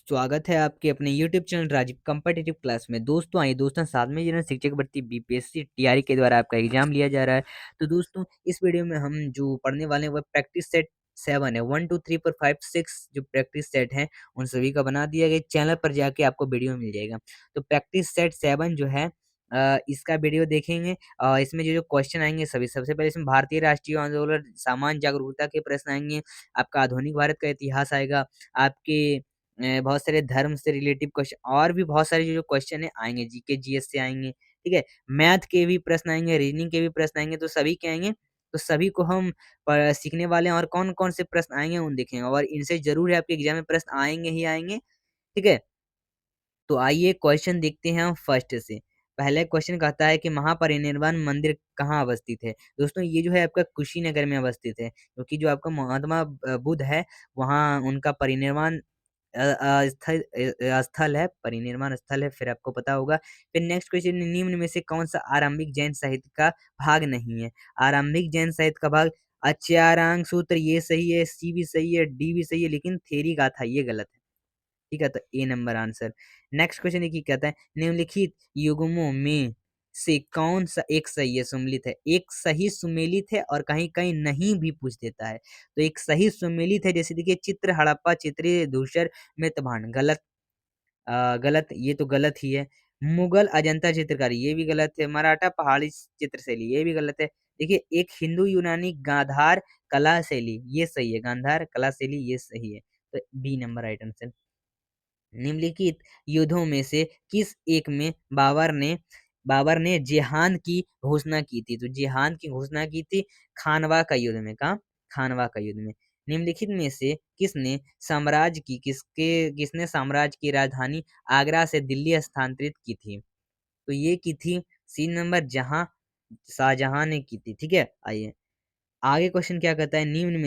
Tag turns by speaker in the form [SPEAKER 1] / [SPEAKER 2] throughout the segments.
[SPEAKER 1] स्वागत है आपके अपने YouTube channel Rajiv competitive class में। दोस्तों आइए दोस्तों साथ में जिन्हें शिक्षक भर्ती बीपीएससी टीआरई के द्वारा आपका एग्जाम लिया जा रहा है। तो दोस्तों इस वीडियो में हम जो पढ़ने वाले हैं वह प्रैक्टिस सेट 7 है। 1 2 3 4 5 6 जो प्रैक्टिस सेट हैं उन सभी का बना दिया गया। चैनल पर जाके आपको वीडियो मिल जाएगा। तो प्रैक्टिस सेट 7 जो है इसका वीडियो देखेंगे। इसमें जो क्वेश्चन आएंगे सभी सबसे पहले इसमें भारतीय राष्ट्रीय आंदोलन सामान्य जागरूकता के प्रश्न आएंगे। आपका आधुनिक भारत का इतिहास आएगा। आपके बहुत सारे धर्म से रिलेटिव क्वेश्चन और भी बहुत सारे जो क्वेश्चन है आएंगे। जीके जीएस से आएंगे। ठीक है, मैथ के भी प्रश्न आएंगे, रीजनिंग के भी प्रश्न आएंगे। तो सभी के आएंगे, तो सभी को हम सीखने वाले हैं और कौन कौन से प्रश्न आएंगे उन देखेंगे और इनसे जरूर है आपके एग्जाम में प्रश्न आएंगे ही आएंगे। ठीक है, तो आइए क्वेश्चन देखते हैं हम फर्स्ट से। पहले क्वेश्चन कहता है कि महापरिनिर्वाण मंदिर कहाँ अवस्थित है। दोस्तों ये जो है आपका कुशीनगर में अवस्थित है, क्योंकि जो आपका महात्मा बुद्ध है वहाँ उनका परिनिर्वाण स्थल है, परिनिर्वाण स्थल है, फिर आपको पता होगा। फिर नेक्स्ट क्वेश्चन, निम्न में से कौन सा आरंभिक जैन साहित्य का भाग नहीं है। आरंभिक जैन साहित्य का भाग अच्यारांग सूत्र ये सही है, सी भी सही है, डी भी सही है, लेकिन थेरी गाथा ये गलत है। ठीक है, तो ए नंबर आंसर। नेक्स्ट क्वेश्चन देखिए कहता है निम्नलिखित युग्मों में से कौन सा एक सही है सुमेलित है। एक सही सुमेलित है और कहीं कहीं नहीं भी पूछ देता है। तो एक सही सुमेलित है, जैसे देखिए चित्र हड़प्पा चित्र धूसर मृतभांड गलत। गलत, ये तो गलत ही है। मुगल अजंता चित्रकारी ये भी गलत है। मराठा पहाड़ी चित्रशैली ये भी गलत है। देखिए एक हिंदू यूनानी गांधार कला शैली ये सही है, गांधार कला शैली ये सही है। तो बी नंबर राइट आंसर। निम्नलिखित युद्धों में से किस एक में बाबर ने जेहाद की घोषणा की थी। तो जेहाद की घोषणा की थी खानवा का युद्ध में। कहा, खानवा का युद्ध में। निम्नलिखित में से किसने साम्राज्य की राजधानी आगरा से दिल्ली स्थानांतरित की थी। तो ये की थी सी नंबर शाहजहां ने की थी। ठीक है, आइए आगे क्वेश्चन क्या कहता है, निम्न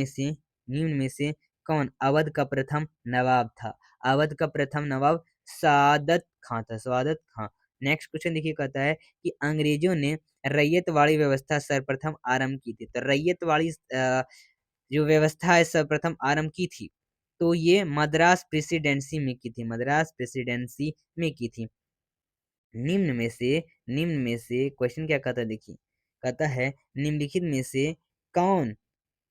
[SPEAKER 1] में से कौन अवध का प्रथम नवाब था। अवध का प्रथम नवाब सादत खां था, सादत खां। नेक्स्ट क्वेश्चन देखिए कहता है कि अंग्रेजों ने रैयतवाड़ी व्यवस्था सर्वप्रथम आरंभ की थी। तो रैयतवाड़ी जो व्यवस्था है सर्वप्रथम आरंभ की थी, तो ये मद्रास प्रेसिडेंसी में की थी, मद्रास प्रेसिडेंसी में की थी। निम्न में से क्वेश्चन क्या कहता है देखिए, कहता है निम्नलिखित में से कौन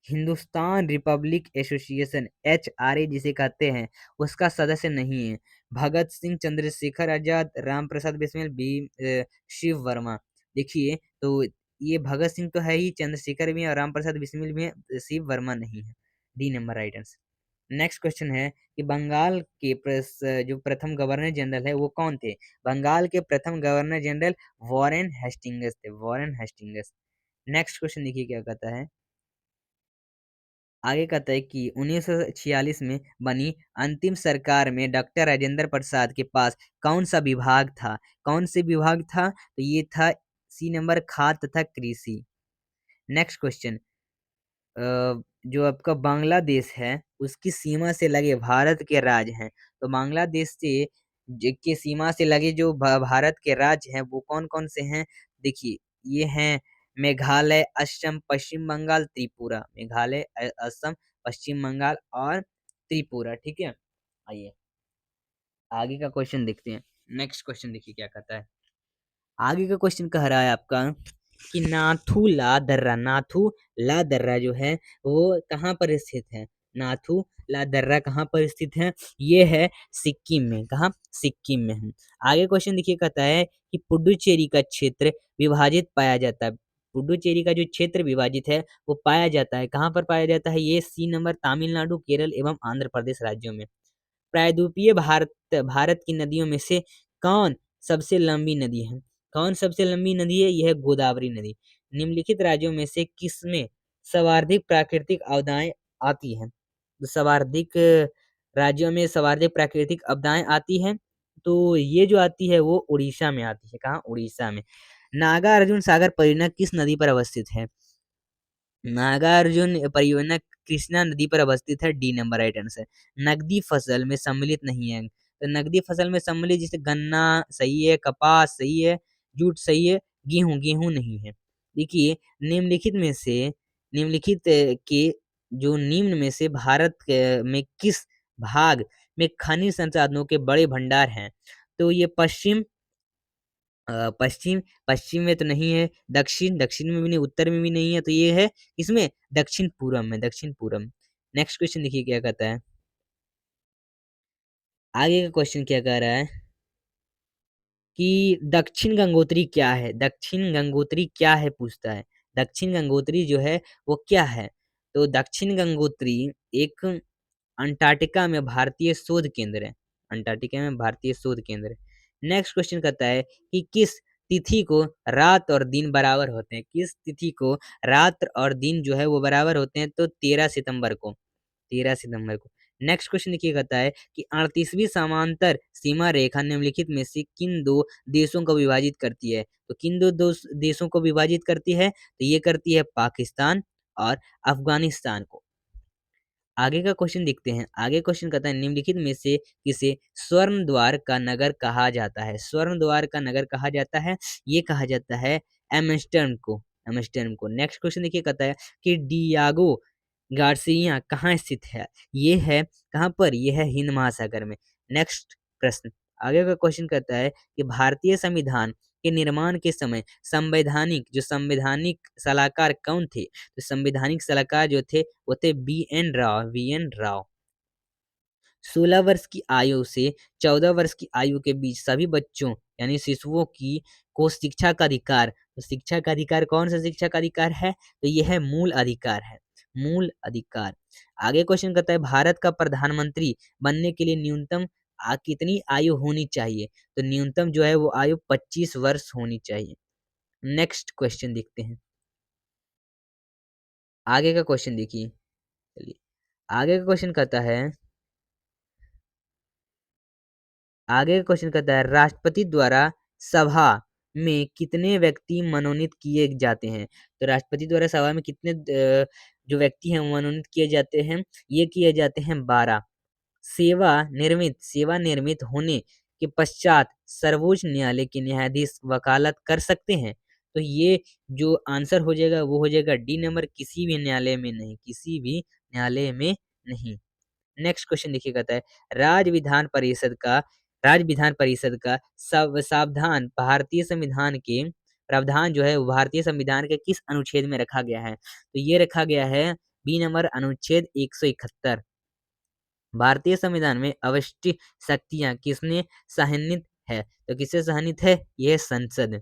[SPEAKER 1] हिंदुस्तान रिपब्लिक एसोसिएशन HRA जिसे कहते हैं उसका सदस्य नहीं है। भगत सिंह, चंद्रशेखर आजाद, राम प्रसाद बिस्मिल, शिव वर्मा। देखिए तो ये भगत सिंह तो है ही, चंद्रशेखर भी है और राम प्रसाद बिस्मिल भी है, शिव वर्मा नहीं है। D number right answer. Next question है कि बंगाल के जो प्रथम गवर्नर जनरल है वो कौन थे। बंगाल के प्रथम गवर्नर जनरल वॉरेन हेस्टिंग्स थे, वॉरेन हेस्टिंग्स। नेक्स्ट क्वेश्चन देखिए क्या कहता है, आगे कहता है कि 1946 में बनी अंतिम सरकार में डॉक्टर राजेंद्र प्रसाद के पास कौन सा विभाग था। कौन से विभाग था, तो ये था सी नंबर खाद्य तथा कृषि। नेक्स्ट क्वेश्चन, जो आपका बांग्लादेश है उसकी सीमा से लगे भारत के राज्य हैं। तो बांग्लादेश से के सीमा से लगे जो भारत के राज्य हैं वो कौन कौन से हैं। देखिए ये हैं मेघालय, असम, पश्चिम बंगाल, त्रिपुरा। मेघालय, असम, पश्चिम बंगाल और त्रिपुरा। ठीक है, आइए आगे का क्वेश्चन देखते हैं। नेक्स्ट क्वेश्चन देखिए क्या कहता है। आगे का क्वेश्चन कह रहा है आपका कि नाथू ला दर्रा जो है वो कहाँ पर स्थित है। नाथू ला दर्रा कहाँ पर स्थित है, ये है सिक्किम में। कहाँ, सिक्किम में है। आगे क्वेश्चन देखिए कहता है कि पुडुचेरी का क्षेत्र विभाजित पाया जाता है। पुडुचेरी का जो क्षेत्र विभाजित है वो पाया जाता है, कहाँ पर पाया जाता है, ये सी नंबर तमिलनाडु, केरल एवं आंध्र प्रदेश राज्यों में। प्रायद्वीपीय भारत की नदियों में से कौन सबसे लंबी नदी है। कौन सबसे लंबी नदी है, यह गोदावरी नदी। निम्नलिखित राज्यों में से किसमें सर्वाधिक प्राकृतिक आपदाएं आती हैं। तो सर्वाधिक राज्यों में सर्वाधिक प्राकृतिक आपदाएं आती हैं, तो ये जो आती है वो उड़ीसा में आती है। कहाँ, उड़ीसा में। नागार्जुन सागर परियोजना किस नदी पर अवस्थित है। नागार्जुन परियोजना कृष्णा नदी पर अवस्थित है। D number right answer. नकदी फसल में सम्मिलित नहीं है। तो नकदी फसल में सम्मिलित जैसे गन्ना सही है, कपास सही है, जूट सही है, गेहूं नहीं है। देखिए निम्नलिखित के जो निम्न में से भारत में किस भाग में खनिज संसाधनों के बड़े भंडार हैं। तो ये पश्चिम पश्चिम में तो नहीं है, दक्षिण में भी नहीं, उत्तर में भी नहीं है, तो ये है इसमें दक्षिण पूरब में, दक्षिण पूरब। नेक्स्ट क्वेश्चन देखिए क्या कहता है। आगे का क्वेश्चन क्या कह रहा है कि दक्षिण गंगोत्री क्या है? दक्षिण गंगोत्री क्या है पूछता है। दक्षिण गंगोत्री जो है वो क्या है? तो दक्षिण गंगोत्री एक अंटार्कटिका में भारतीय शोध केंद्र है। अंटार्कटिका में भारतीय शोध केंद्र है। नेक्स्ट क्वेश्चन कहता है कि किस तिथि को रात और दिन बराबर होते हैं? किस तिथि को रात और दिन जो है वो बराबर होते हैं? तो 13 सितंबर को, 13 सितंबर को। नेक्स्ट क्वेश्चन देखिए कहता है कि 38वीं समांतर सीमा रेखा निम्नलिखित में से किन दो देशों को विभाजित करती है? तो किन दो देशों को विभाजित करती है? तो ये करती है पाकिस्तान और अफगानिस्तान को। आगे का क्वेश्चन देखते हैं। आगे क्वेश्चन कहता है निम्नलिखित में से किसे स्वर्ण द्वार का नगर कहा जाता है? स्वर्ण द्वार का नगर कहा जाता है, ये कहा जाता है एम्स्टर्डम को, एम्स्टर्डम को। नेक्स्ट क्वेश्चन देखिए कहता है कि डियागो गार्सिया कहाँ स्थित है? ये है कहाँ पर? ये है हिंद महासागर में। नेक्स्ट प्रश्न, आगे का क्वेश्चन कहता है कि भारतीय संविधान के निर्माण के समय संवैधानिक सलाहकार कौन थे? तो संवैधानिक सलाहकार जो थे वो थे बी एन राव। 16 वर्ष की आयु से 14 वर्ष की आयु के बीच सभी बच्चों यानी शिशुओं की को शिक्षा का अधिकार, तो शिक्षा का अधिकार कौन सा शिक्षा का अधिकार है? तो यह है मूल अधिकार है, मूल अधिकार। आगे क्वेश्चन कहता है भारत का प्रधानमंत्री बनने के लिए न्यूनतम कितनी आयु होनी चाहिए? तो न्यूनतम जो है वो आयु 25 वर्ष होनी चाहिए। नेक्स्ट क्वेश्चन देखते हैं। आगे का क्वेश्चन देखिए, चलिए आगे का क्वेश्चन कहता है, आगे का क्वेश्चन कहता है राष्ट्रपति द्वारा सभा में कितने व्यक्ति मनोनीत किए जाते हैं? तो राष्ट्रपति द्वारा सभा में कितने जो व्यक्ति हैं वो मनोनीत किए जाते हैं? ये किए जाते हैं 12। सेवानिर्मित होने के पश्चात सर्वोच्च न्यायालय के न्यायाधीश वकालत कर सकते हैं? तो ये जो आंसर हो जाएगा वो हो जाएगा डी नंबर, किसी भी न्यायालय में नहीं, किसी भी न्यायालय में नहीं। नेक्स्ट क्वेश्चन देखिए कहता है राज्य विधान परिषद का राज्य विधान परिषद का सब सावधान भारतीय संविधान के प्रावधान जो है वो भारतीय संविधान के किस अनुच्छेद में रखा गया है? तो ये रखा गया है बी नंबर अनुच्छेद 171। भारतीय संविधान में आवश्यक शक्तियां किसने सहनित है? तो किससे सहनित है? यह संसद।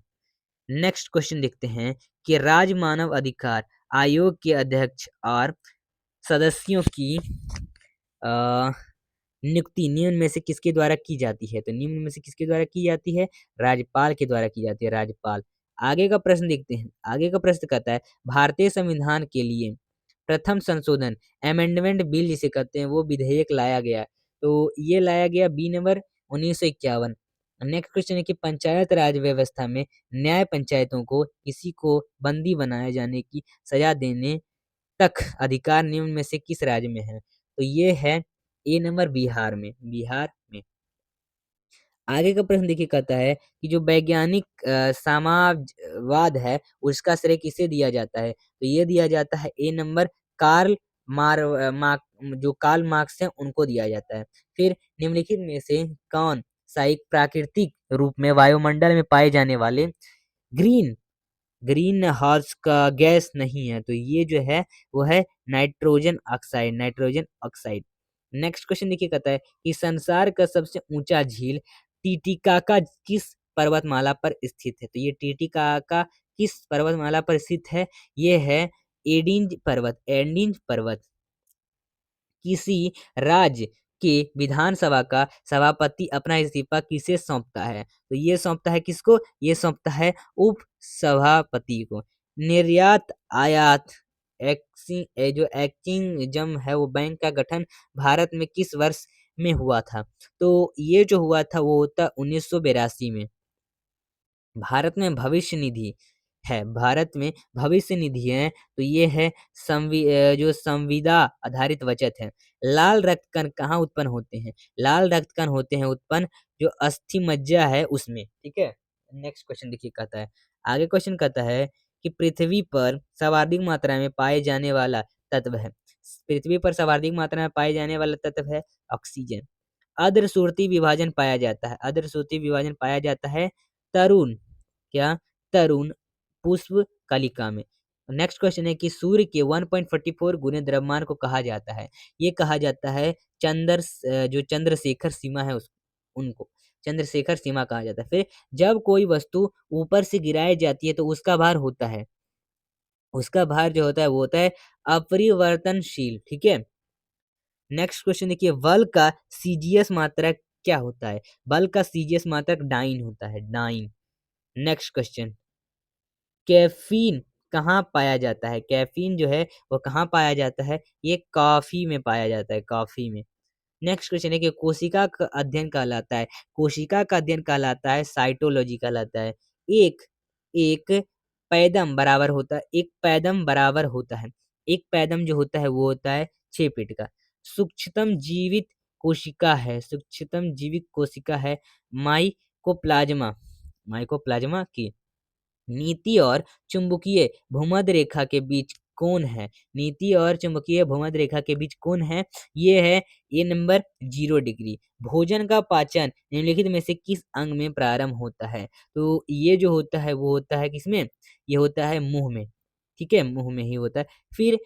[SPEAKER 1] नेक्स्ट क्वेश्चन देखते हैं कि राज्य मानव अधिकार आयोग के अध्यक्ष और सदस्यों की अ, नियुक्ति निम्न में से किसके द्वारा की जाती है? तो निम्न में से किसके द्वारा की जाती है? राज्यपाल के द्वारा की जाती है, राज्यपाल। आगे का प्रश्न देखते हैं। आगे का प्रश्न कहता है भारतीय संविधान के लिए प्रथम संशोधन अमेंडमेंट बिल जिसे कहते हैं वो विधेयक लाया गया। तो ये लाया गया बी नंबर 1951। नेक्स्ट क्वेश्चन है कि पंचायत राज व्यवस्था में न्याय पंचायतों को किसी को बंदी बनाए जाने की सजा देने तक अधिकार निम्न में से किस राज्य में है? तो ये है ए नंबर बिहार में, बिहार में। आगे का प्रश्न देखिए कहता है कि जो वैज्ञानिक समाजवाद है उसका श्रेय किसे दिया जाता है? तो ये दिया जाता है ए नंबर कार्ल जो कार्ल मार्क्स हैं उनको दिया जाता है। फिर निम्नलिखित में से कौन सा एक प्राकृतिक रूप में वायुमंडल में पाए जाने वाले ग्रीन ग्रीन हाउस का गैस नहीं है? तो ये जो है वो है nitrogen oxide, nitrogen oxide. Next question देखिए कहता है कि संसार का सबसे ऊंचा झील टीटीकाका किस पर्वतमाला पर स्थित है? तो ये टीटीकाका किस पर्वतमाला पर स्थित है? ये है एडिंज पर्वत। किसी राज्य के विधानसभा का सभापति अपना इस्तीफा किसे सौंपता है? तो ये सौंपता है किसको? ये सौंपता है उप सभापति को। निर्यात आयात जो एक्चिंग है वो बैंक का गठन भारत में किस वर्ष में हुआ था? तो ये जो हुआ था वो होता 1982 में। भारत में भविष्य निधि है, भारत में भविष्य निधि है, तो ये है जो संविदा आधारित बचत है। लाल रक्त कण कहाँ उत्पन्न होते हैं? लाल रक्त कण होते हैं उत्पन्न जो अस्थि मज्जा है उसमें, ठीक है। नेक्स्ट क्वेश्चन देखिए कहता है, आगे क्वेश्चन कहता है कि पृथ्वी पर सर्वाधिक मात्रा में पाए जाने वाला तत्व है, पृथ्वी पर सर्वाधिक मात्रा में पाए जाने वाला तत्व है ऑक्सीजन। अद्रश्रुति विभाजन पाया जाता है? अद्रश्रुति विभाजन पाया जाता है तरुण, क्या? तरुण पुष्प कलिका में। नेक्स्ट क्वेश्चन है कि सूर्य के 1.44 गुने द्रव्यमान को कहा जाता है? ये कहा जाता है जो चंद्रशेखर सीमा है उस उनको चंद्रशेखर सीमा कहा जाता है। फिर जब कोई वस्तु ऊपर से गिराई जाती है तो उसका भार जो होता है वो होता है अपरिवर्तनशील, ठीक है। नेक्स्ट क्वेश्चन देखिए, बल का सीजीएस मात्रक क्या होता है? बल का सीजीएस मात्रक डाइन होता है, डाइन। नेक्स्ट क्वेश्चन, कैफीन कहाँ पाया जाता है? कैफीन जो है वो कहाँ पाया जाता है? ये कॉफी में पाया जाता है, कॉफी में। नेक्स्ट क्वेश्चन है कि कोशिका का अध्ययन कहलाता है? कोशिका का अध्ययन कहलाता है साइटोलॉजी कहलाता है। एक एक एक पैदम बराबर होता है। एक पैदम जो होता है वो होता है 6 फीट का। सूक्ष्मतम जीवित सूक्ष्मतम जीवित कोशिका है माइकोप्लाज्मा, माइकोप्लाज्मा की। नीति और चुंबकीय भूमध्य रेखा के बीच कौन है? नीति और चुंबकीय भूमध्य रेखा के बीच कौन है? ये है ए नंबर 0 डिग्री। भोजन का पाचन निम्नलिखित में से किस अंग में प्रारंभ होता है? तो ये जो होता है वो होता है किसमें? ये होता है मुंह में, ठीक है, मुंह में ही होता है। फिर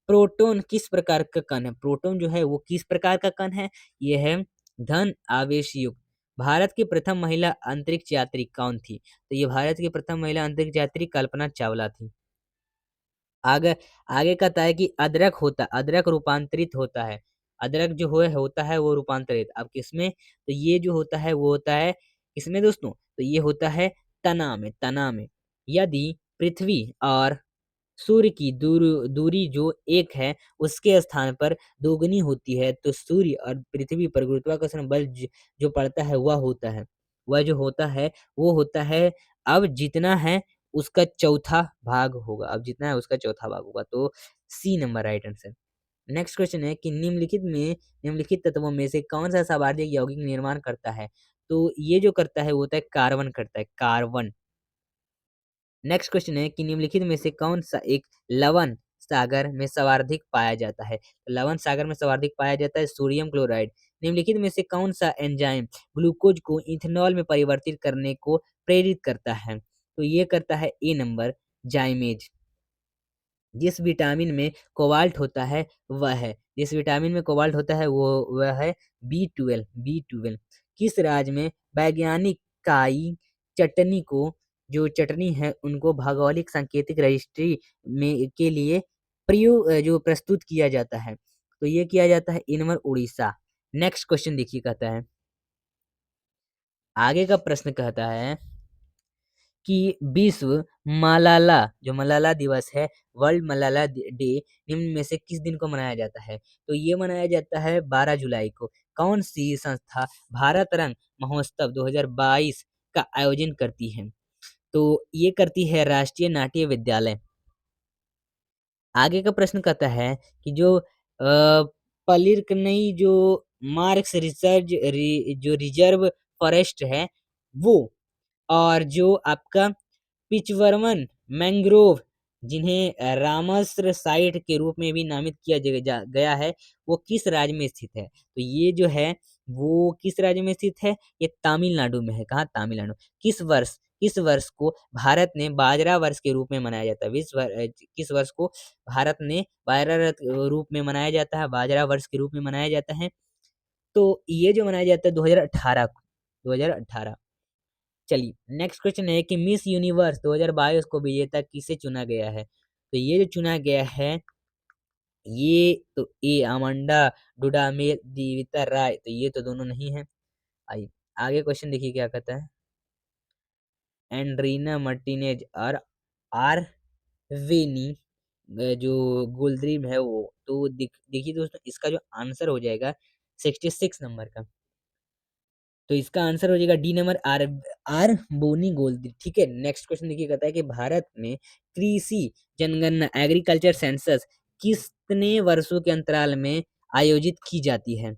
[SPEAKER 1] प्रोटॉन किस प्रकार का कण है? प्रोटॉन जो है वो किस प्रकार का कण है? ये है धन आवेश युक्त। भारत की प्रथम महिला अंतरिक्ष यात्री कौन थी? तो ये भारत की प्रथम महिला अंतरिक्ष यात्री कल्पना चावला थी। आगे आगे कहता है कि अदरक रूपांतरित होता है। अदरक जो होता है वो रूपांतरित अब किसमें? तो ये जो होता है वो होता है किसमें दोस्तों? तो ये होता है तना में। यदि पृथ्वी और सूर्य की दूरी जो एक है उसके स्थान पर दोगुनी होती है तो सूर्य और पृथ्वी पर गुरुत्वाकर्षण बल जो पड़ता है वह जो होता है वो होता है अब जितना है उसका चौथा भाग होगा, तो C number right answer. Next question है कि निम्नलिखित तत्वों में से कौन सा सर्वाधिक यौगिक निर्माण करता है? तो ये जो करता है वो होता है कार्बन करता है, कार्बन। नेक्स्ट क्वेश्चन है कि निम्नलिखित में से कौन सा एक लवण सागर में सर्वाधिक पाया जाता है? तो लवण सागर में सर्वाधिक पाया जाता है सोडियम क्लोराइड। निम्नलिखित में से कौन सा एंजाइम ग्लूकोज को इथेनॉल में परिवर्तित करने को प्रेरित करता है? तो ये करता है ए नंबर जाइमेज। जिस विटामिन में कोबाल्ट होता है वो वह है बी ट्वेल्व। किस राज्य में वैज्ञानिक काई चटनी को जो चटनी है उनको भौगोलिक सांकेतिक रजिस्ट्री में के लिए जो प्रस्तुत किया जाता है? तो ये किया जाता है इनवर उड़ीसा। नेक्स्ट क्वेश्चन देखिए, कहता है आगे का प्रश्न कहता है कि विश्व मलाला दिवस है, वर्ल्ड मलाला डे निम्न में से किस दिन को मनाया जाता है? तो ये मनाया जाता है 12 जुलाई को। कौन सी संस्था भारत रंग महोत्सव 2022 का आयोजन करती है? तो ये करती है राष्ट्रीय नाट्य विद्यालय। आगे का प्रश्न कहता है कि जो पलिरकनई जो मार्क्स जो रिजर्व फॉरेस्ट है वो, और जो आपका पिचवर्मन मैंग्रोव जिन्हें रामसर साइट के रूप में भी नामित किया गया है वो किस राज्य में स्थित है? तो ये जो है वो किस राज्य में स्थित है? ये तमिलनाडु में है। कहाँ? तमिलनाडु। किस वर्ष को भारत ने बाजरा वर्ष के रूप में मनाया जाता है? किस वर्ष को भारत ने रूप में मनाया जाता है, बाजरा वर्ष के रूप में मनाया जाता है? तो ये जो मनाया जाता है 2018 को, 2018। चलिए नेक्स्ट क्वेश्चन है कि मिस यूनिवर्स 2022 को विजेता किसे चुना गया है? तो ये जो चुना गया है ये तो ए अमांडा डुडामेल दीविता राय, तो ये तो दोनों नहीं है। आइए आगे क्वेश्चन देखिए क्या कहता है। एंड्रीना मार्टिनेज और आर वेनी जो गोल्ड्रीम है वो, तो देखिए दोस्तों इसका जो आंसर हो जाएगा 66 नंबर का। तो इसका आंसर हो जाएगा D number R R Bonny Gold, ठीक है। नेक्स्ट क्वेश्चन देखिए कहता है कि भारत में कृषि जनगणना एग्रीकल्चर सेंसस कितने वर्षों के अंतराल में आयोजित की जाती है?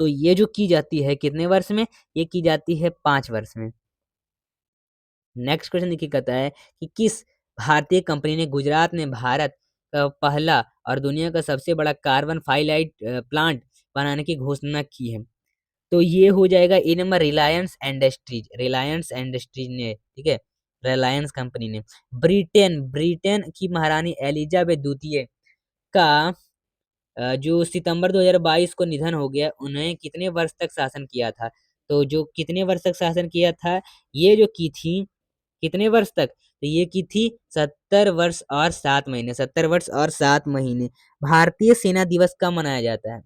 [SPEAKER 1] तो ये जो की जाती है कितने वर्ष में? ये की जाती है 5 वर्ष में। नेक्स्ट क्वेश्चन देखिए कहता है कि किस भारतीय कंपनी ने गुजरात में भारत का पहला और दुनिया का सबसे बड़ा कार्बन फाइलाइट प्लांट बनाने की घोषणा की है? तो ये हो जाएगा ए नंबर रिलायंस इंडस्ट्रीज ने, ठीक है, रिलायंस कंपनी ने। ब्रिटेन ब्रिटेन की महारानी एलिजाबेथ द्वितीय का जो सितंबर 2022 को निधन हो गया, उन्हें कितने वर्ष तक शासन किया था? तो जो कितने वर्ष तक शासन किया था, ये जो की थी कितने वर्ष तक, तो ये की थी 70 वर्ष और 7 महीने, 70 वर्ष और 7 महीने। भारतीय सेना दिवस कब मनाया जाता है?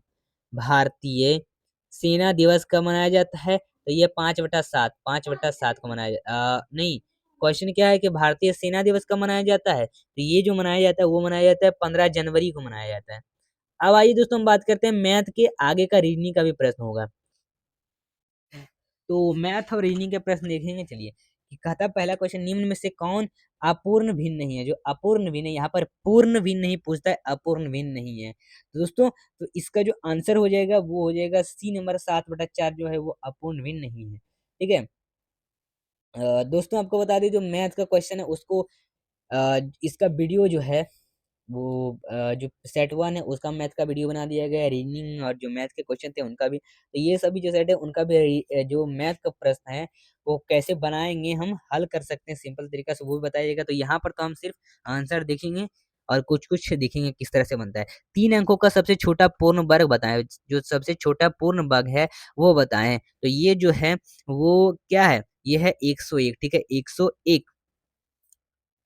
[SPEAKER 1] भारतीय सेना दिवस कब मनाया जाता है? तो ये 5/7 को नहीं, क्वेश्चन क्या है कि भारतीय सेना दिवस कब मनाया जाता है? तो ये जो मनाया जाता है वो मनाया जाता है 15 जनवरी को मनाया जाता है। अब आइए दोस्तों हम बात करते हैं मैथ के आगे का रीजनिंग का भी प्रश्न होगा। तो मैथ और रीजनिंग के प्रश्न देखेंगे, चलिए। कि कहता है पहला क्वेश्चन, निम्न में से कौन अपूर्ण भिन्न नहीं है? जो अपूर्ण भिन्न है, यहाँ पर पूर्ण भिन्न नहीं पूछता है, अपूर्ण भिन्न नहीं है। तो दोस्तों, तो इसका जो आंसर हो जाएगा वो हो जाएगा सी नंबर 7/4 जो है वो अपूर्ण भिन्न नहीं है, ठीक है। दोस्तों आपको बता दें, जो मैथ का क्वेश्चन है उसको इसका वीडियो जो है वो जो सेट 1 है उसका मैथ का वीडियो बना दिया गया है, रीजनिंग और जो मैथ के क्वेश्चन थे उनका भी। तो ये सभी जो सेट है उनका भी जो मैथ का प्रश्न है वो कैसे बनाएंगे, हम हल कर सकते हैं सिंपल तरीका से, वो भी बताया जाएगा। तो यहाँ पर तो हम सिर्फ आंसर देखेंगे और कुछ कुछ देखेंगे किस तरह से बनता है। 3 अंकों का सबसे छोटा पूर्ण वर्ग बताएं, जो सबसे छोटा पूर्ण वर्ग है वो बताएं। तो ये जो है वो क्या है, ये है 101, ठीक है, 101।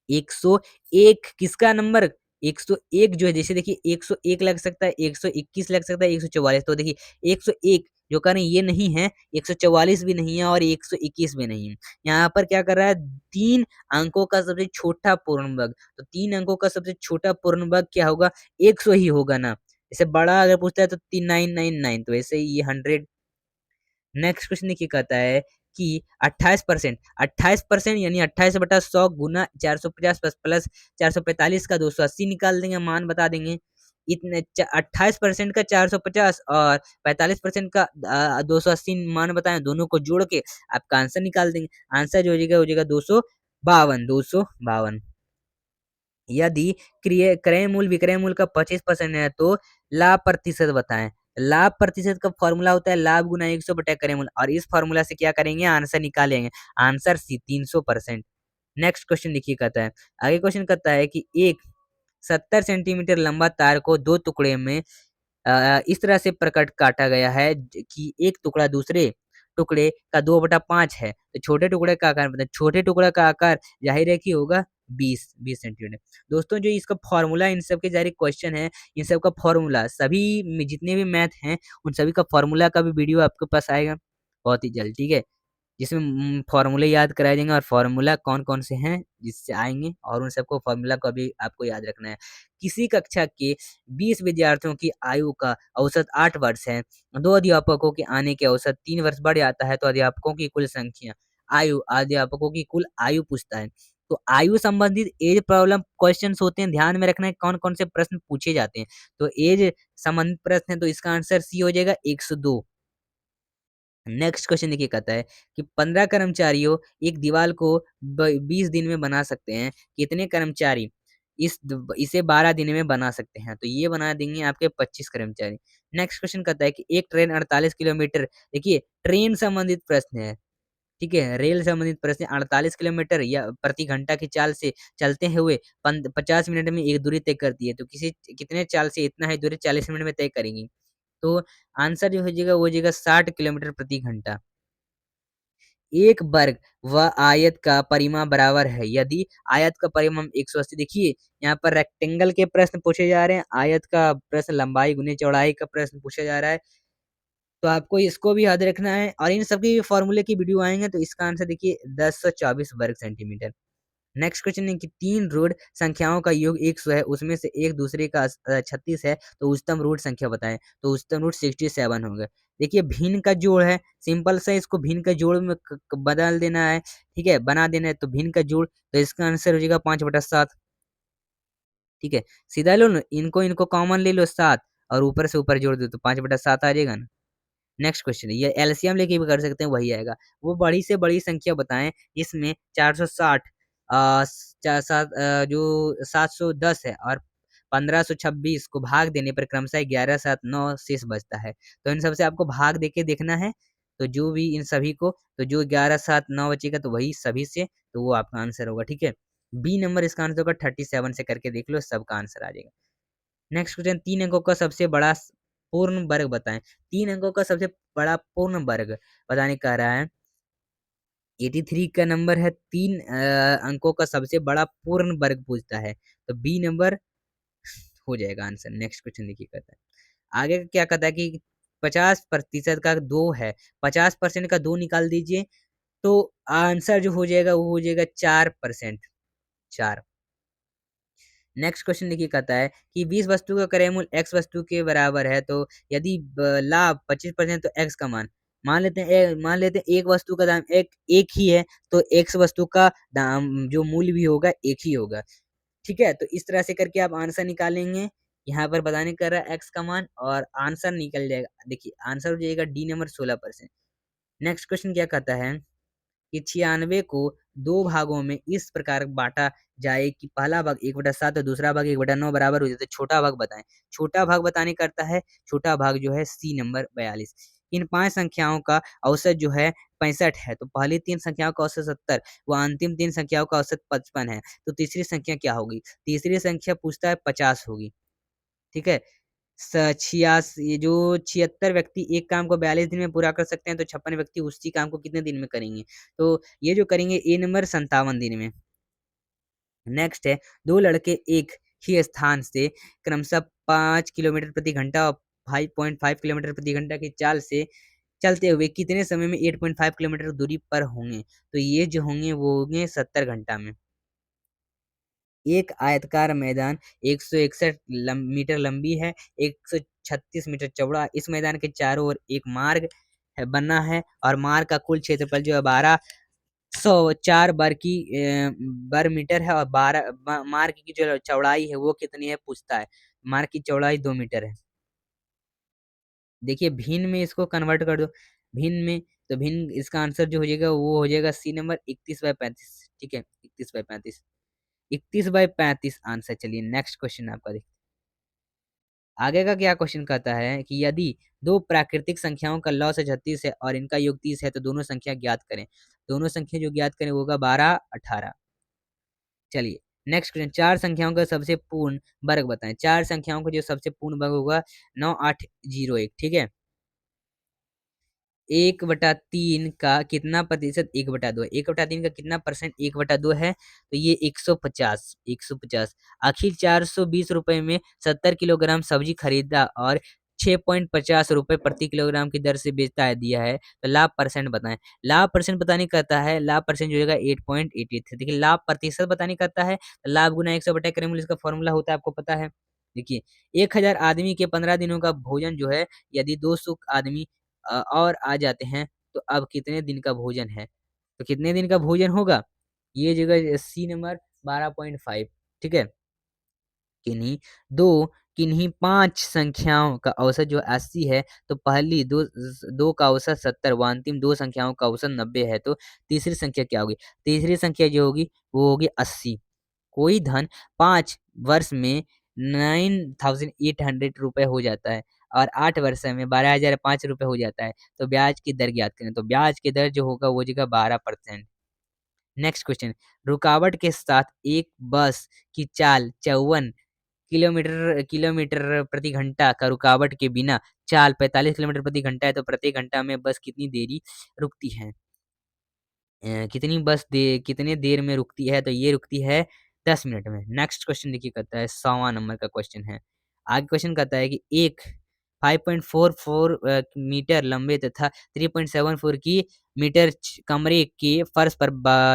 [SPEAKER 1] 101 किसका नंबर, 101 जो है, जैसे देखिए 101 लग सकता है, 121 लग सकता है, 144। तो देखिए 101 जो कह रहे हैं ये नहीं है, 144 भी नहीं है और 121 भी नहीं है। यहाँ पर क्या कर रहा है, 3 अंकों का सबसे छोटा पूर्ण वर्ग। तो 3 अंकों का सबसे छोटा पूर्ण वर्ग क्या होगा, 100 ही होगा ना। जैसे बड़ा अगर पूछता है तो 3999, तो ऐसे ही ये 100। नेक्स्ट क्वेश्चन देखिए, कहता है कि 28%, 28% यानी 28/100 गुना 450 प्लस 445 का 280 निकाल देंगे, मान बता देंगे। इतने 28% का 450 और 45% का 280 मान बताएं, दोनों को जोड़ के आपका आंसर निकाल देंगे। आंसर जो हो जाएगा 252। यदि क्रय मूल्य विक्रय मूल्य का 25% है तो लाभ प्रतिशत बताएं। लाभ प्रतिशत का फॉर्मूला होता है लाभ गुना 100 बटा क्रय मूल्य, और इस फॉर्मूला से क्या करेंगे, आंसर निकालेंगे। Answer C 300%। नेक्स्ट क्वेश्चन देखिए, कहता है आगे क्वेश्चन कहता है कि एक 70 सेंटीमीटर लंबा तार को दो टुकड़े में इस तरह से प्रकट काटा गया है कि एक टुकड़ा दूसरे टुकड़े का 2/5 है। तो छोटे टुकड़े का आकार बताएं। छोटे टुकड़े का आकार जाहिर है कि होगा 20 सेंटीमीटर। दोस्तों जो इसका फॉर्मूला, इन सब के जारी क्वेश्चन है, इन सब का फॉर्मूला सभी जितने भी मैथ हैं उन सभी का फॉर्मूला का भी वीडियो आपके पास आएगा बहुत ही जल्द, ठीक है। जिसमें फॉर्मूले याद कराए जाएंगे और फॉर्मूला कौन-कौन से हैं जिससे आएँगे, और उन सबको फॉर्मूला को भी आपको याद रखना है। किसी कक्षा के 20 विद्यार्थियों की आयु का औसत 8 वर्ष है। 2 अध्यापकों के आने के औसत 3 वर्ष बढ़ जाता है, तो अध्यापकों की कुल आयु पूछता है। तो आयु संबंधित एज प्रॉब्लम क्वेश्चन्स होते हैं, ध्यान में रखना है कौन-कौन से प्रश्न पूछे जाते हैं। तो एज संबंधित प्रश्न है तो इसका आंसर सी हो जाएगा 102। नेक्स्ट क्वेश्चन देखिए, कहता है कि 15 कर्मचारियों एक दीवार को 20 दिन में बना सकते हैं, कितने कर्मचारी इसे 12 दिन में बना सकते हैं? तो ये बना देंगे आपके 25 कर्मचारी। नेक्स्ट क्वेश्चन कहता है कि एक ट्रेन 48 किलोमीटर, देखिए ट्रेन संबंधित प्रश्न है, ठीक है, रेल संबंधित प्रश्न, 48 किलोमीटर या प्रति घंटा की चाल से चलते हुए 50 मिनट में एक दूरी तय करती है। तो किसी कितने चाल से इतना ही दूरी 40 मिनट में तय करेंगी। तो आंसर जो हो जाएगा वो हो जाएगा 60 किलोमीटर प्रति घंटा। एक वर्ग व आयत का परिमाप बराबर है यदि आयत का परिमाप 180, देखिए यहाँ पर रेक्टेंगल के प्रश्न पूछे जा रहे हैं, आयत का प्रश्न लंबाई गुने चौड़ाई का प्रश्न पूछा जा रहा है। तो आपको इसको भी याद रखना है, और इन सबके फॉर्मूले की वीडियो आएंगे। तो इसका आंसर देखिए 1024 वर्ग सेंटीमीटर। नेक्स्ट क्वेश्चन है कि 3 रूट संख्याओं का योग 100 है, उसमें से एक दूसरे का 36 है, तो उच्चतम रूट संख्या बताएं। तो उच्चतम रूट 67 होगा। देखिए भिन्न का जोड़ है, सिंपल सा इसको भिन्न का जोड़ में बदल देना है, ठीक है, बना देना है। तो भिन्न का जोड़, तो इसका आंसर हो जाएगा 5/7, ठीक है। सीधा लो ना, इनको इनको कॉमन ले लो 7, और ऊपर से ऊपर जोड़ दो तो 5/7 आ जाएगा ना। नेक्स्ट क्वेश्चन है, ये एलसीएम लेके भी कर सकते हैं, वही आएगा। वो बड़ी से बड़ी संख्या बताएं इसमें 460 जो 710 है और 1526 को भाग देने पर क्रमशः 11, 7, 9 शेष बचता है। तो इन सबसे आपको भाग देके देखना है, तो जो भी इन सभी को, तो जो 11, 7, 9 बचेगा तो वही सभी से, तो वो आपका आंसर होगा, ठीक है। बी नंबर इसका आंसर होगा, 37 से करके देख लो, सबका आंसर आ जाएगा। नेक्स्ट क्वेश्चन, 3 अंकों का सबसे बड़ा पूर्ण वर्ग बताएं। 3 अंकों का सबसे बड़ा पूर्ण वर्ग बताने कह रहा है। 83 का नंबर है, 3 अंकों का सबसे बड़ा पूर्ण वर्ग पूछता है, तो बी नंबर हो जाएगा आंसर। नेक्स्ट क्वेश्चन देखिए, कहता है आगे का क्या कहता है कि 50% का 2 है, 50% का 2 निकाल दीजिए, तो आंसर जो हो जाएगा वो हो जाएगा 4%, 4। नेक्स्ट क्वेश्चन देखिए, कहता है कि 20 वस्तु का क्रय मूल्य x वस्तु के बराबर है, तो यदि लाभ 25% तो x का मान, मान लेते हैं एक वस्तु का दाम एक एक ही है, तो x वस्तु का दाम जो मूल्य भी होगा एक ही होगा, ठीक है। तो इस तरह से करके आप आंसर निकालेंगे। यहाँ पर बताने कर रहा है x का मान, और आंसर निकल जाएगा। देखिए आंसर हो जाएगा डी नंबर 16%। नेक्स्ट क्वेश्चन क्या कहता है कि 96 को 2 भागों में इस प्रकार बाँटा जाए कि पहला भाग 1/7 और दूसरा भाग 1/9 बराबर हो जाए, तो छोटा भाग बताएँ। छोटा भाग बताने करता है, छोटा भाग जो है सी नंबर 42। इन 5 संख्याओं का औसत जो है 65 है, तो पहली 3 संख्याओं का औसत 70 व अंतिम 3 संख्याओं का औसत 55 है, तो तीसरी संख्या क्या होगी? तीसरी संख्या पूछता है 50 होगी, ठीक है। स 86 ये जो 76 व्यक्ति एक काम को 42 दिन में पूरा कर सकते हैं, तो 56 व्यक्ति उसी काम को कितने दिन में करेंगे? तो ये जो करेंगे ए नंबर 57 दिन में। नेक्स्ट है, 2 लड़के एक ही स्थान से क्रमशः 5 किलोमीटर प्रति घंटा और 5.5 किलोमीटर प्रति घंटा की चाल से चलते हुए कितने समय में 8.5 किलोमीटर दूरी पर होंगे? तो ये जो होंगे वो होंगे 70 घंटा में। एक आयताकार मैदान 161 मीटर लंबी है, 136 मीटर चौड़ा। इस मैदान के चारों ओर एक मार्ग बना है, और मार्ग का कुल क्षेत्रफल जो है 1204 वर्ग मीटर है, और 12 मार्ग की जो चौड़ाई है वो कितनी है पूछता है। मार्ग की चौड़ाई 2 मीटर है। देखिए भिन्न में इसको कन्वर्ट कर दो, भिन्न में, तो भिन्न इसका आंसर जो हो जाएगा वो हो जाएगा सी नंबर 31/35, ठीक है, 31/35, 31/35 आंसर। चलिए नेक्स्ट क्वेश्चन आपका देखिए। आगे का क्या क्वेश्चन कहता है कि यदि दो प्राकृतिक संख्याओं का लॉ से 36 है और इनका योग 30 है, तो दोनों संख्या ज्ञात करें। दोनों संख्या जो ज्ञात करें वो होगा 12, 18। चलिए नेक्स्ट क्वेश्चन, 4 संख्याओं का सबसे पूर्ण वर्ग बताएं। 4 संख्याओं का जो सबसे पूर्ण वर्ग होगा 9801, ठीक है। 1/3 का कितना प्रतिशत 1/2 है? 1/3 का कितना परसेंट 1/2 है? तो ये 150, 150। आखिर 420 रुपए में 70 किलोग्राम सब्जी खरीदा और 6.50 रुपए प्रति किलोग्राम की दर से बेचता है, दिया है, तो लाभ परसेंट बताएं। लाभ परसेंट बताने कहता है, लाभ परसेंट जो होगा 8.83। देखिए लाभ प्रतिशत बताने कहता है, लाभ गुना 100 बटा क्रय मूल्य इसका फॉर्मूला होता है, आपको पता है। देखिए 1000 आदमी के 15 दिनों का भोजन जो है, यदि 200 आदमी और आ जाते हैं, तो अब कितने दिन का भोजन है? तो कितने दिन का भोजन होगा? ये जगह सी नंबर 12.5, ठीक है। किन्हीं 2 किन्हीं 5 संख्याओं का औसत जो 80 है, तो पहली 2 का औसत 70 व अंतिम 2 संख्याओं का औसत 90 है, तो तीसरी संख्या क्या होगी? तीसरी संख्या जो होगी वो होगी 80। कोई धन 5 वर्ष में 9800 रुपए हो जाता है, और 8 वर्ष में 12,005 रुपए हो जाता है, तो ब्याज की दर ज्ञात करें। तो ब्याज की दर जो होगा वो हो जाएगा 12%। नेक्स्ट क्वेश्चन, रुकावट के साथ एक बस की चाल 54 किलोमीटर प्रति घंटा का रुकावट के बिना चाल 45 किलोमीटर प्रति घंटा है, तो प्रति घंटा में बस कितनी देरी रुकती है? कितने देर में रुकती है? तो ये रुकती है 10 मिनट में। नेक्स्ट क्वेश्चन देखिए, कहता है 100वां नंबर का क्वेश्चन है। आगे क्वेश्चन कहता है कि एक 5.44 मीटर लंबे तथा 3.74 की मीटर कमरे के फर्श पर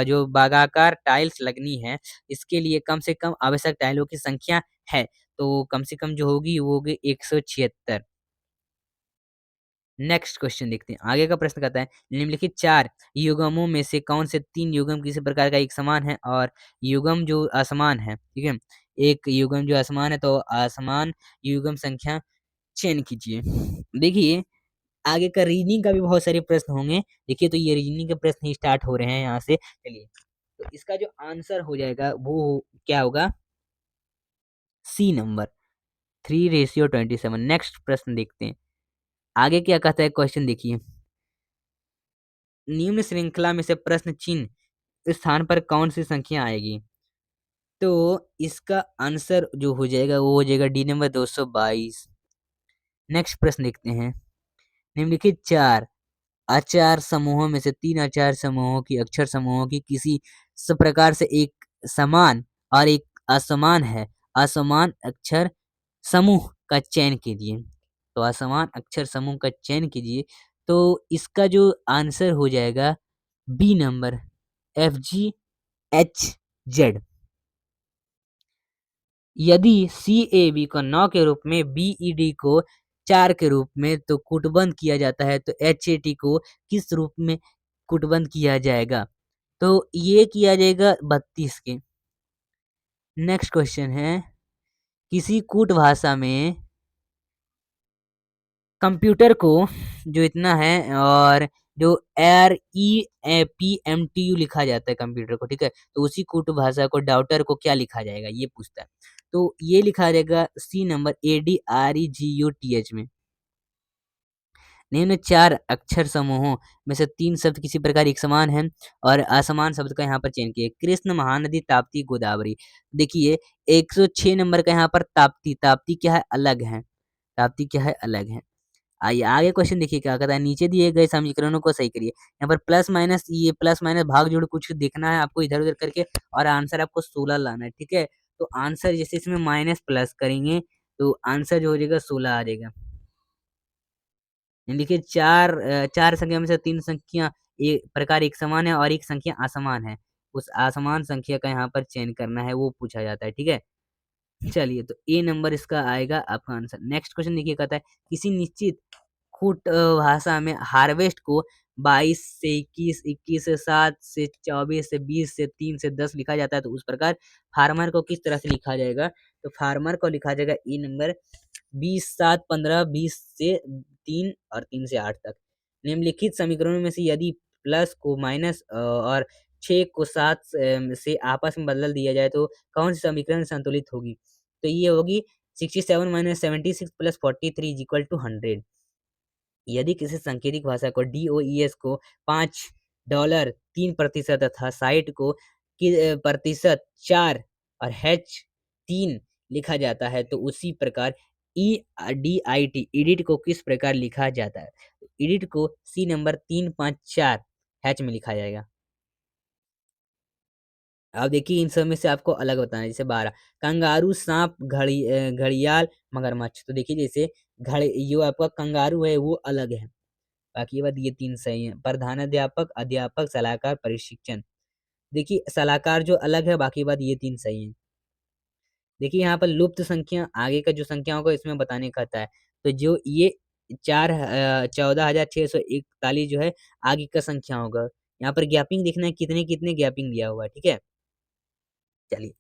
[SPEAKER 1] जो बागाकार टाइल्स लगनी है, इसके लिए कम से कम आवश्यक टाइलों की संख्या है, तो कम से कम जो होगी वो होगी 176। नेक्स्ट क्वेश्चन देखते हैं। आगे का प्रश्न कहता है, निम्नलिखित 4 युग्मों में से कौन से 3 युग्म किसी प्रकार का एक समान है और युग्म जो असमान है, ठीक है। एक युग्म जो असमान है, तो असमान युग्म संख्या चयन कीजिए। देखिए आगे का रीजनिंग का भी बहुत सारे प्रश्न होंगे। देखिए तो ये रीजनिंग के प्रश्न ही स्टार्ट हो रहे हैं यहाँ से। चलिए तो इसका जो आंसर हो जाएगा वो क्या होगा? सी नंबर 3:27। नेक्स्ट प्रश्न देखते हैं आगे क्या कहता है क्वेश्चन देखिए। निम्न श्रृंखला में से प्रश्न चिन्ह स्थान पर कौन सी संख्या आएगी? तो इसका आंसर जो हो जाएगा वो हो जाएगा डी नंबर 222। नेक्स्ट प्रश्न देखते हैं। निम्नलिखित चार आचार समूहों में से तीन आचार समूहों की अक्षर समूहों की किसी प्रकार से एक समान और एक असमान है। असमान अक्षर समूह का चयन कीजिए। तो असमान अक्षर समूह का चयन कीजिए। तो इसका जो आंसर हो जाएगा बी नंबर FGHZ। यदि CAB को 9 के रूप में, BED को 4 के रूप में तो कूटबंध किया जाता है, तो HAT को किस रूप में कूटबंध किया जाएगा? तो ये किया जाएगा 32 के। नेक्स्ट क्वेश्चन है किसी कूट भाषा में कंप्यूटर को जो इतना है और जो REPMTU लिखा जाता है कंप्यूटर को, ठीक है, तो उसी कूट भाषा को डाउटर को क्या लिखा जाएगा ये पूछता है। तो ये लिखा जाएगा सी नंबर ADREGUTH में। निम्न चार अक्षर समूहों में से तीन शब्द किसी प्रकार एक समान है और असमान शब्द का यहाँ पर चयन किया। कृष्ण, महानदी, ताप्ती, गोदावरी। देखिए 106 नंबर का यहाँ पर ताप्ती, ताप्ती क्या है अलग है, ताप्ती क्या है अलग है। आइए आगे क्वेश्चन देखिए क्या कहता है। नीचे दिए गए समीकरणों को सही करिए। यहाँ पर प्लस माइनस, ये प्लस माइनस भाग जोड़ कुछ देखना है आपको इधर उधर करके और आंसर आपको 16 लाना है, ठीक है। तो आंसर जैसे इसमें माइनस प्लस करेंगे तो आंसर जो हो जाएगा 16 आ जाएगा। देखिए चार संख्या में से तीन संख्या एक प्रकार एक समान है और एक संख्या असमान है। उस असमान संख्या का यहाँ पर चयन करना है वो पूछा जाता है, ठीक है। चलिए तो ए नंबर इसका आएगा आपका आंसर। नेक्स्ट क्वेश्चन देखिए कहता है किसी निश्चित कूट भाषा में हार्वेस्ट को 22 से 21, 21 से 7 से 24 से 20 से 3 से 10 लिखा जाता है, तो उस प्रकार फार्मर को किस तरह से लिखा जाएगा? तो फार्मर को लिखा जाएगा ई नंबर 20 7 15 20 से 3 और 3 से 8 तक। निम्नलिखित समीकरणों में से यदि प्लस को माइनस और 6 को 7 से आपस में बदल दिया जाए तो कौन सी समीकरण संतुलित होगी? तो ये होगी 67 minus 76 plus 43 is equal to 100। यदि किसी सांकेतिक भाषा को DOES को $5 3% तथा साइट को प्रतिशत 4 और H 3 लिखा जाता है, तो उसी प्रकार EDIT एडिट को किस प्रकार लिखा जाता है? एडिट को सी नंबर 354 हैच में लिखा जाएगा। अब देखिए इन सब में से आपको अलग बताना है। जैसे 12 कंगारू, सांप, घड़ियाल, मगरमच्छ। तो देखिए जैसे जो आपका कंगारू है वो अलग है, बाकी ये बात ये 3 सही है। प्रधानाध्यापक, अध्यापक, सलाहकार, प्रशिक्षण। देखिए सलाहकार जो अलग है, बाकी बात ये 3 सही है। देखिए यहाँ पर लुप्त संख्या आगे का जो संख्या होगा इसमें बताने कहता है, तो जो ये 14,641 जो है आगे का संख्या होगा। यहाँ पर गैपिंग देखना है कितने कितने गैपिंग दिया हुआ है, ठीक है। चलिए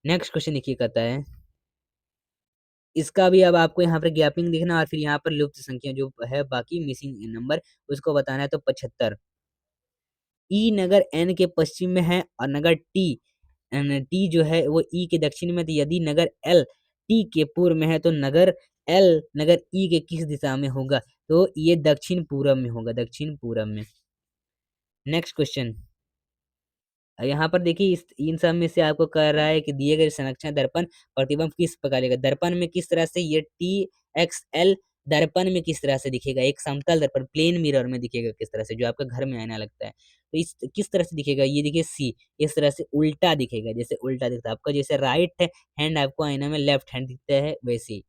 [SPEAKER 1] नेक्स्ट क्वेश्चन देखिए कहता है इसका भी अब आपको यहाँ पर गैपिंग देखना और फिर यहाँ पर लुप्त संख्या जो है बाकी मिसिंग नंबर उसको बताना है। तो 75 ई नगर एन के पश्चिम में है और नगर टी जो है वो ई के दक्षिण में। तो यदि नगर एल टी के पूर्व में है तो नगर एल नगर ई के किस दिशा में होगा? तो ये दक्षिण पूरब में होगा, दक्षिण पूरब में। नेक्स्ट क्वेश्चन यहाँ पर देखिए इस इन सब में से आपको कह रहा है कि दिए गए संरक्षण दर्पण प्रतिबिंब किस प्रकार दिखेगा? दर्पण में किस तरह से ये TXL दर्पण में किस तरह से दिखेगा? एक समतल दर्पण प्लेन मिरर में दिखेगा किस तरह से, जो आपका घर में आईना लगता है। तो इस किस तरह से दिखेगा? ये देखिए सी इस तरह से उल्टा दिखेगा, जैसे उल्टा दिखता है आपका, जैसे राइट हैंड आपको आईना में लेफ्ट हैंड दिखता है वैसे ही।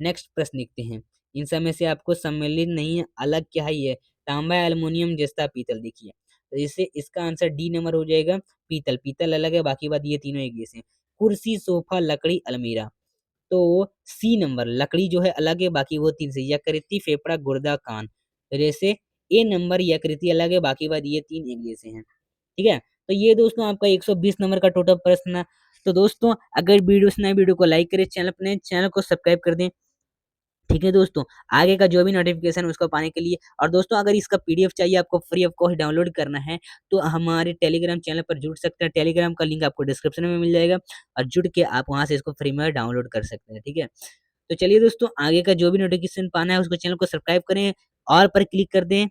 [SPEAKER 1] नेक्स्ट प्रश्न लिखते हैं इन सब में से आपको सम्मिलित नहीं है अलग क्या है? ये तांबा, एल्युमिनियम, जस्ता, पीतल। देखिए तो इससे इसका आंसर डी नंबर हो जाएगा पीतल। पीतल अलग है, बाकी बात ये तीनों एक जैसे हैं। कुर्सी, सोफा, लकड़ी, अलमीरा। तो सी नंबर लकड़ी जो है अलग है, बाकी वो तीन से। यकृति, फेफड़ा, गुर्दा, कान। तो जैसे ए नंबर यकृति अलग है, बाकी बात ये तीन एक जैसे हैं, ठीक है। तो ये दोस्तों आपका 120 नंबर का टोटल प्रश्न है। तो दोस्तों अगर वीडियो सुना वीडियो को लाइक करें, चैनल अपने चैनल को सब्सक्राइब कर दें। ठीक है दोस्तों, आगे का जो भी नोटिफिकेशन उसको पाने के लिए, और दोस्तों अगर इसका पीडीएफ चाहिए आपको फ्री ऑफ कॉस्ट डाउनलोड करना है तो हमारे टेलीग्राम चैनल पर जुड़ सकते हैं। टेलीग्राम का लिंक आपको डिस्क्रिप्शन में मिल जाएगा और जुड़ के आप वहां से इसको फ्री में डाउनलोड कर सकते हैं। ठीक है, तो चलिए दोस्तों, आगे का जो भी नोटिफिकेशन पाना है उसको चैनल को सब्सक्राइब करें और पर क्लिक कर दें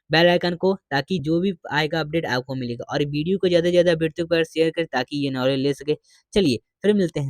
[SPEAKER 1] बेल आइकन को, ताकि जो भी आएगा अपडेट आपको मिलेगा, और वीडियो को ज्यादा से ज्यादा व्यक्तियों पर शेयर करें ताकि ये नॉलेज ले सके। चलिए फिर मिलते हैं।